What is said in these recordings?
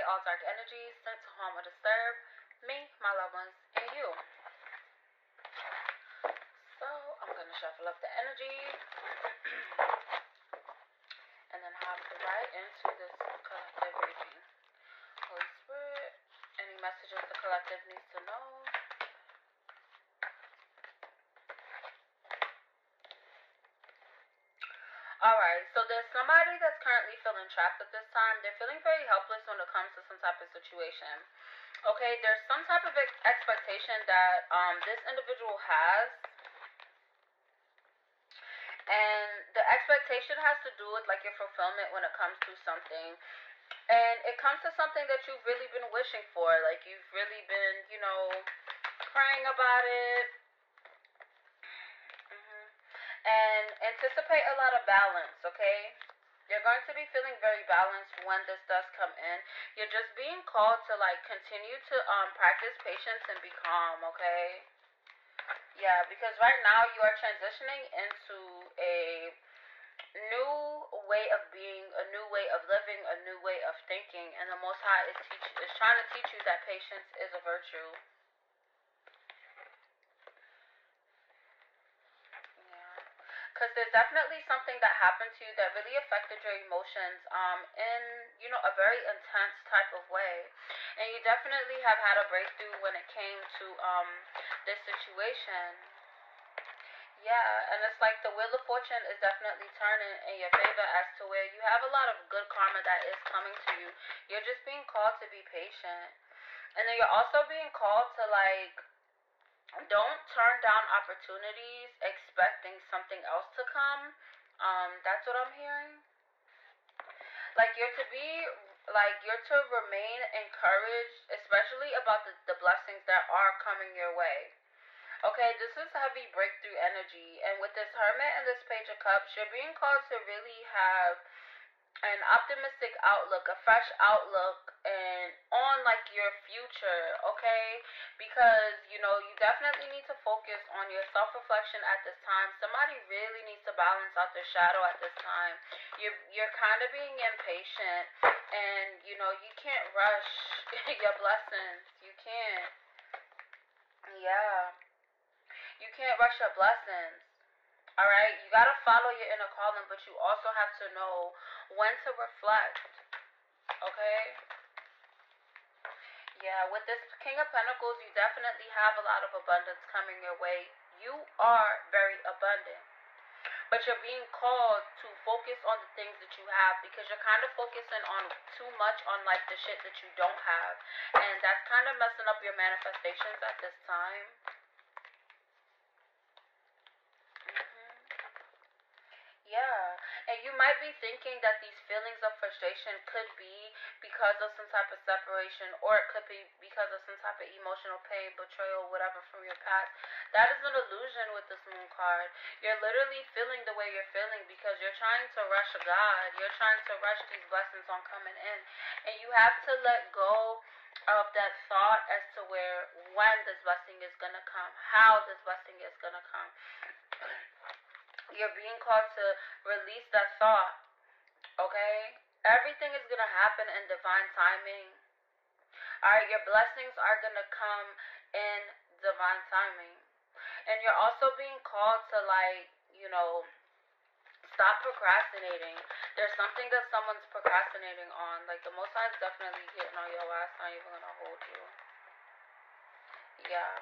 all dark energies sent to harm or disturb me, my loved ones, and you. So I'm going to shuffle up the energy and then hop right into this collective reading. Holy Spirit, any messages the collective needs to know? Alright, so there's somebody that's currently feeling trapped at this time. They're feeling very helpless when it comes to some type of situation. Okay, there's some type of expectation that this individual has. And the expectation has to do with like your fulfillment when it comes to something. And it comes to something that you've really been wishing for. Like you've really been, you know, praying about it. And anticipate a lot of balance, okay? You're going to be feeling very balanced when this does come in. You're just being called to like continue to practice patience and be calm, okay? Yeah, because right now you are transitioning into a new way of being, a new way of living, a new way of thinking, and the Most High is trying to teach you that patience is a virtue. Because there's definitely something that happened to you that really affected your emotions in, you know, a very intense type of way. And you definitely have had a breakthrough when it came to this situation. Yeah, and it's like the Wheel of Fortune is definitely turning in your favor as to where you have a lot of good karma that is coming to you. You're just being called to be patient. And then you're also being called to like, don't turn down opportunities expecting something else to come. That's what I'm hearing. Like you're to remain encouraged, especially about the blessings that are coming your way. Okay, this is heavy breakthrough energy, and with this Hermit and this Page of Cups, you're being called to really have an optimistic outlook, a fresh outlook, and on like your future, okay? Because you know you definitely need to focus on your self-reflection at this time. Somebody really needs to balance out their shadow at this time. You're kind of being impatient, and you know you can't rush your blessings. You can't. Yeah, you can't rush your blessings. Alright, you gotta follow your inner calling, but you also have to know when to reflect. Okay? Yeah, with this King of Pentacles, you definitely have a lot of abundance coming your way. You are very abundant. But you're being called to focus on the things that you have, because you're kind of focusing on too much on like the shit that you don't have. And that's kind of messing up your manifestations at this time. Yeah, and you might be thinking that these feelings of frustration could be because of some type of separation, or it could be because of some type of emotional pain, betrayal, whatever from your past. That is an illusion with this Moon card. You're literally feeling the way you're feeling because you're trying to rush God. You're trying to rush these blessings on coming in. And you have to let go of that thought as to when this blessing is going to come, how this blessing is going to come. You're being called to release that thought, okay? Everything is going to happen in divine timing. Alright, your blessings are going to come in divine timing. And you're also being called to, like, you know, stop procrastinating. There's something that someone's procrastinating on. Like, the Most High is definitely hitting on your ass, not even going to hold you. Yeah.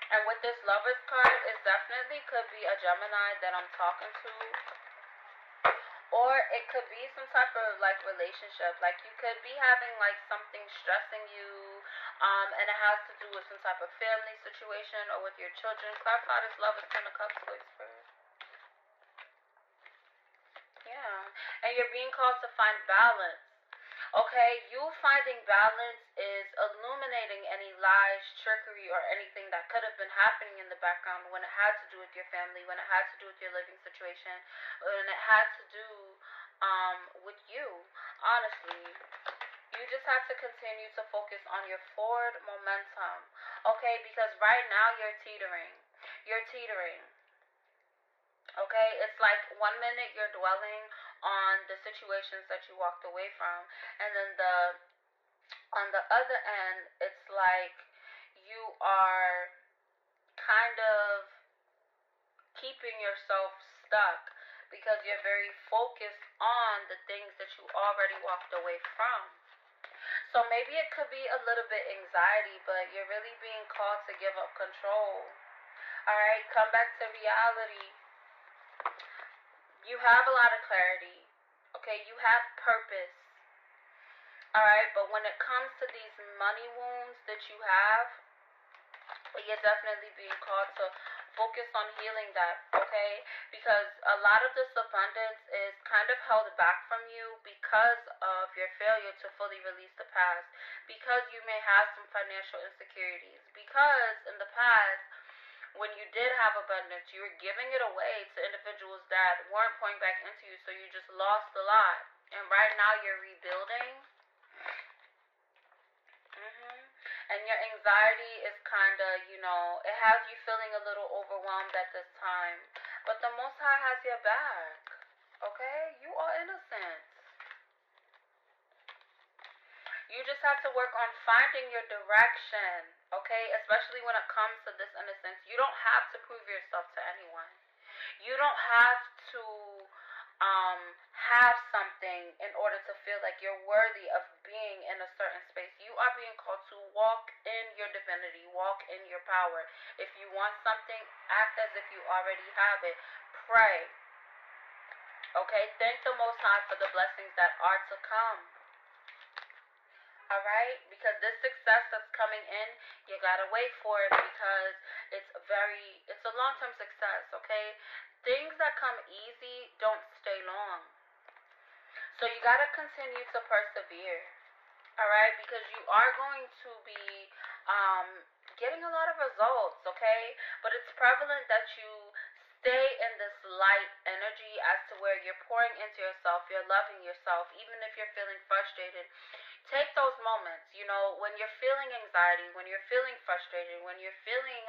And with this Lovers card, it definitely could be a Gemini that I'm talking to. Or it could be some type of like relationship. Like you could be having like something stressing you. And it has to do with some type of family situation or with your children. Clarify this Lovers, Ten of Cups, please, first. Yeah. And you're being called to find balance. Okay, you finding balance is illuminating any lies, trickery, or anything that could have been happening in the background when it had to do with your family, when it had to do with your living situation, when it had to do with you. Honestly, you just have to continue to focus on your forward momentum. Okay, because right now you're teetering. You're teetering. Okay, it's like 1 minute you're dwelling on the situations that you walked away from, and then the On the other end, it's like you are kind of keeping yourself stuck because you're very focused on the things that you already walked away from. So maybe it could be a little bit anxiety, but you're really being called to give up control. Alright, come back to reality. You have a lot of clarity. Okay, you have purpose. Alright, but when it comes to these money wounds that you have, you're definitely being called to focus on healing that, okay? Because a lot of this abundance is kind of held back from you because of your failure to fully release the past. Because you may have some financial insecurities. Because in the past, when you did have abundance, you were giving it away to individuals that weren't pouring back into you, so you just lost a lot. And right now you're rebuilding. And your anxiety is kind of, it has you feeling a little overwhelmed at this time. But the Most High has your back. Okay? You are innocent. You just have to work on finding your direction. Okay? Especially when it comes to this innocence. You don't have to prove yourself to anyone. You don't have to have something in order to feel like you're worthy of being in a certain space. You are being called to walk in your divinity, walk in your power. If you want something, act as if you already have it. Pray. Okay? Thank the Most High for the blessings that are to come. Alright? Because this success that's coming in, you gotta wait for it because it's a long-term success, okay? Things that come easy don't stay long. So you gotta continue to persevere. Alright? Because you are going to be getting a lot of results, okay? But it's prevalent that you stay in this light energy as to where you're pouring into yourself, you're loving yourself, even if you're feeling frustrated. Take those moments, when you're feeling anxiety, when you're feeling frustrated, when you're feeling,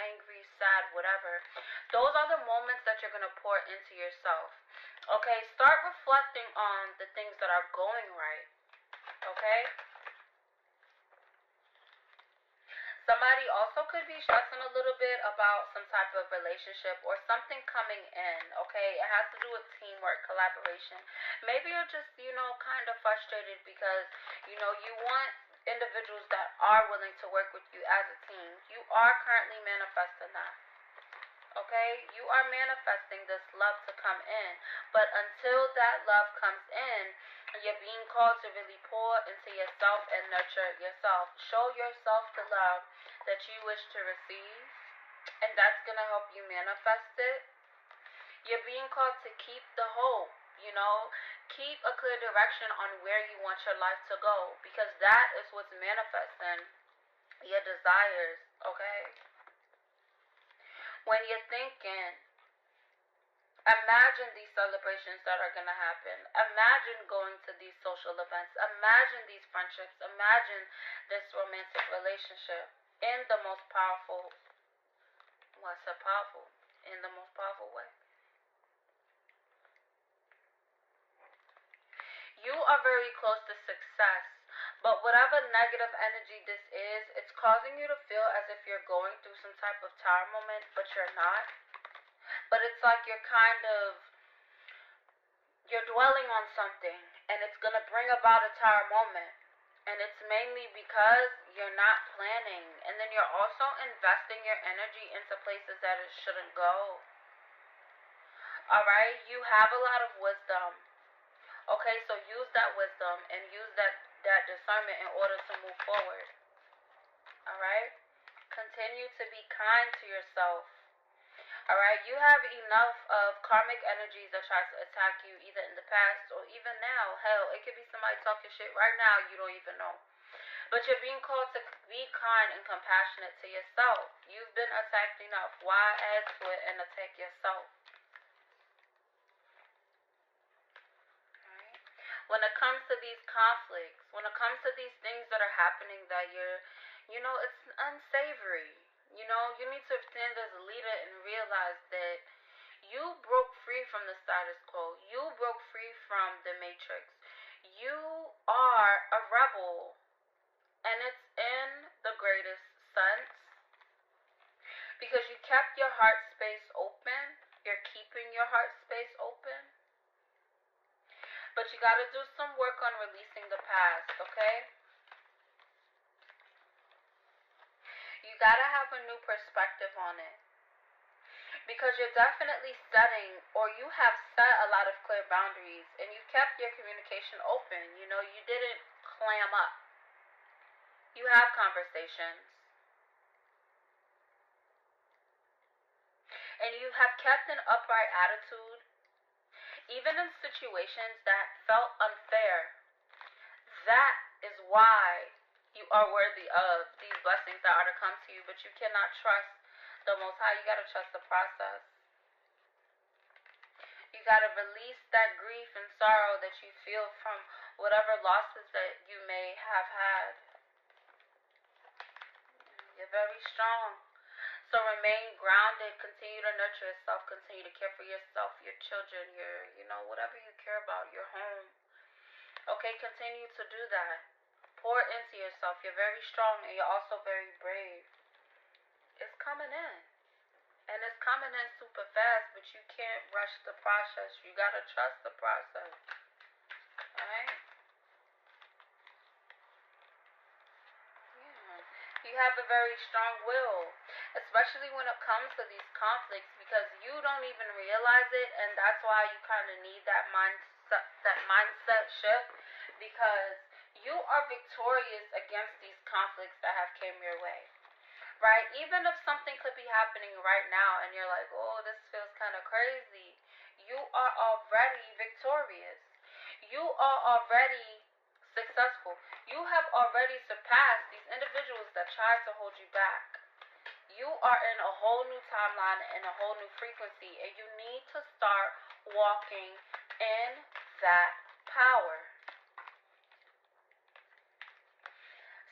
angry, sad, whatever. Those are the moments that you're going to pour into yourself. Okay? Start reflecting on the things that are going right. Okay? Somebody also could be stressing a little bit about some type of relationship or something coming in, okay? It has to do with teamwork, collaboration. Maybe you're just, kind of frustrated because, you want individuals that are willing to work with you as a team. You are currently manifesting that. Okay? You are manifesting this love to come in. But until that love comes in, you're being called to really pour into yourself and nurture yourself. Show yourself the love that you wish to receive. And that's going to help you manifest it. You're being called to keep the hope. Keep a clear direction on where you want your life to go. Because that is what's manifesting your desires. Okay? When you're thinking, imagine these celebrations that are going to happen. Imagine going to these social events. Imagine these friendships. Imagine this romantic relationship in the most powerful, in the most powerful way. You are very close to success. But whatever negative energy this is, it's causing you to feel as if you're going through some type of tower moment, but you're not. But it's like you're dwelling on something, and it's going to bring about a tower moment. And it's mainly because you're not planning. And then you're also investing your energy into places that it shouldn't go. Alright? You have a lot of wisdom. Okay, so use that wisdom and use that discernment in order to move forward. Alright? Continue to be kind to yourself. Alright? You have enough of karmic energies that try to attack you either in the past or even now. Hell, it could be somebody talking shit right now you don't even know. But you're being called to be kind and compassionate to yourself. You've been attacked enough. Why add to it and attack yourself? When it comes to these conflicts, when it comes to these things that are happening that it's unsavory. You need to stand as a leader and realize that you broke free from the status quo. You broke free from the matrix. You are a rebel. But you got to do some work on releasing the past, okay? You got to have a new perspective on it. Because you're definitely setting, or you have set a lot of clear boundaries, and you kept your communication open. You know, you didn't clam up. You have conversations. And you have kept an upright attitude, even in situations that felt unfair. That is why you are worthy of these blessings that are to come to you, but you cannot trust the Most High. You got to trust the process. You got to release that grief and sorrow that you feel from whatever losses that you may have had. You're very strong. So remain grounded, continue to nurture yourself, continue to care for yourself, your children, whatever you care about, your home. Okay, continue to do that. Pour into yourself. You're very strong and you're also very brave. It's coming in. And it's coming in super fast, but you can't rush the process. You gotta trust the process. Alright? Yeah. You have a very strong will, especially when it comes to these conflicts, because you don't even realize it, and that's why you kind of need that mindset shift, because you are victorious against these conflicts that have came your way. Right? Even if something could be happening right now and you're like, oh, this feels kind of crazy, you are already victorious. You are already successful. You have already surpassed these individuals that tried to hold you back. You are in a whole new timeline and a whole new frequency, and you need to start walking in that power.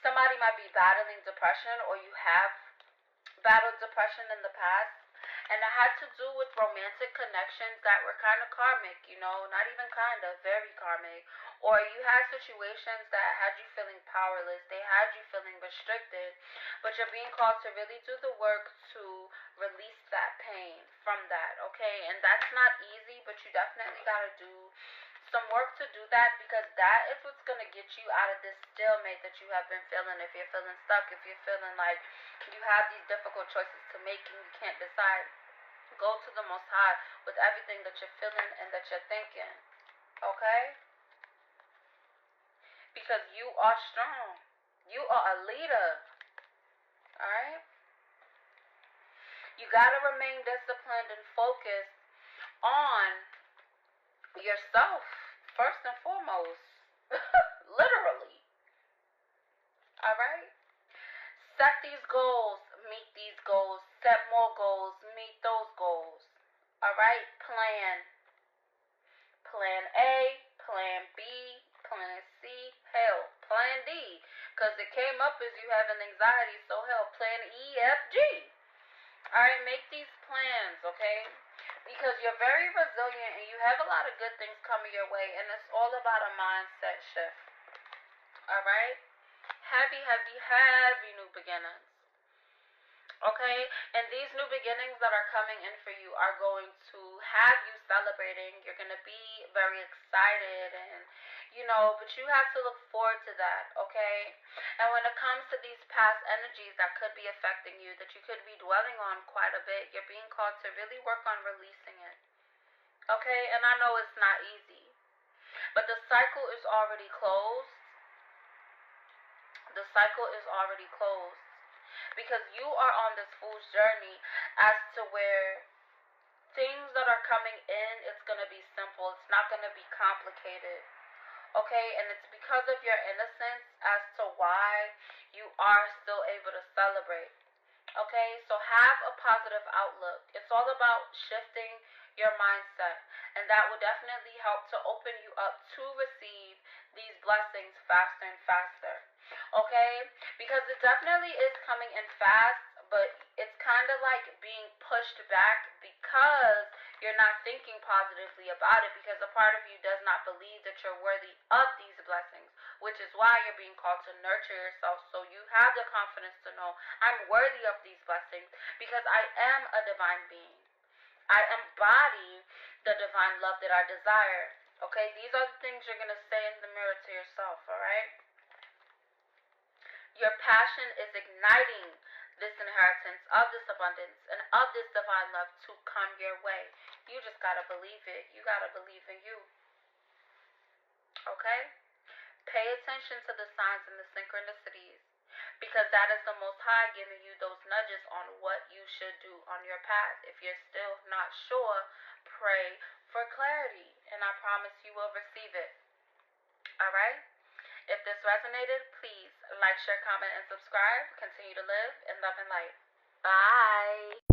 Somebody might be battling depression, or you have battled depression in the past, and it had to do with romantic connections that were kind of karmic, not even kind of, very karmic. Or you had situations that had you feeling powerless, they had you feeling restricted, but you're being called to really do the work to release that pain from that, okay? And that's not easy, but you definitely got to do some work to do that, because that is what's going to get you out of this stalemate that you have been feeling. If you're feeling stuck, if you're feeling like you have these difficult choices to make and you can't decide, go to the Most High with everything that you're feeling and that you're thinking, okay? Because you are strong. You are a leader, alright? You got to remain disciplined and focused on yourself, first and foremost. Literally. Alright? Set these goals, meet these goals, set more goals, meet those goals. Alright? Plan. Plan A, plan B, plan C, hell, plan D. Because it came up as you having anxiety, so hell, plan E, F, G. Alright, make these plans, okay? Because you're very resilient and you have a lot of good things coming your way, and it's all about a mindset shift. Alright? Heavy, heavy, heavy new beginnings. Okay? And these new beginnings that are coming in for you are going to have you celebrating. You're going to be very excited, and but you have to look forward to that, okay? And when it comes to these past energies that could be affecting you, that you could be dwelling on quite a bit, you're being called to really work on releasing it. Okay? And I know it's not easy, but the cycle is already closed. The cycle is already closed. Because you are on this fool's journey as to where things that are coming in, it's going to be simple. It's not going to be complicated. Okay? And it's because of your innocence as to why you are still able to celebrate. Okay? So have a positive outlook. It's all about shifting your mindset. And that will definitely help to open you up to receive these blessings faster and faster. Okay? Because it definitely is coming in fast, but it's kind of like being pushed back because you're not thinking positively about it, because a part of you does not believe that you're worthy of these blessings, which is why you're being called to nurture yourself, so you have the confidence to know, I'm worthy of these blessings because I am a divine being. I embody the divine love that I desire. Okay, these are the things you're going to say in the mirror to yourself, alright? Your passion is igniting this inheritance of this abundance and of this divine love to come your way. You just got to believe it. You got to believe in you. Okay? Pay attention to the signs and the synchronicities, because that is the Most High giving you those nudges on what you should do on your path. If you're still not sure, pray for clarity, and I promise you will receive it. Alright? If this resonated, please like, share, comment, and subscribe. Continue to live in love and light. Bye.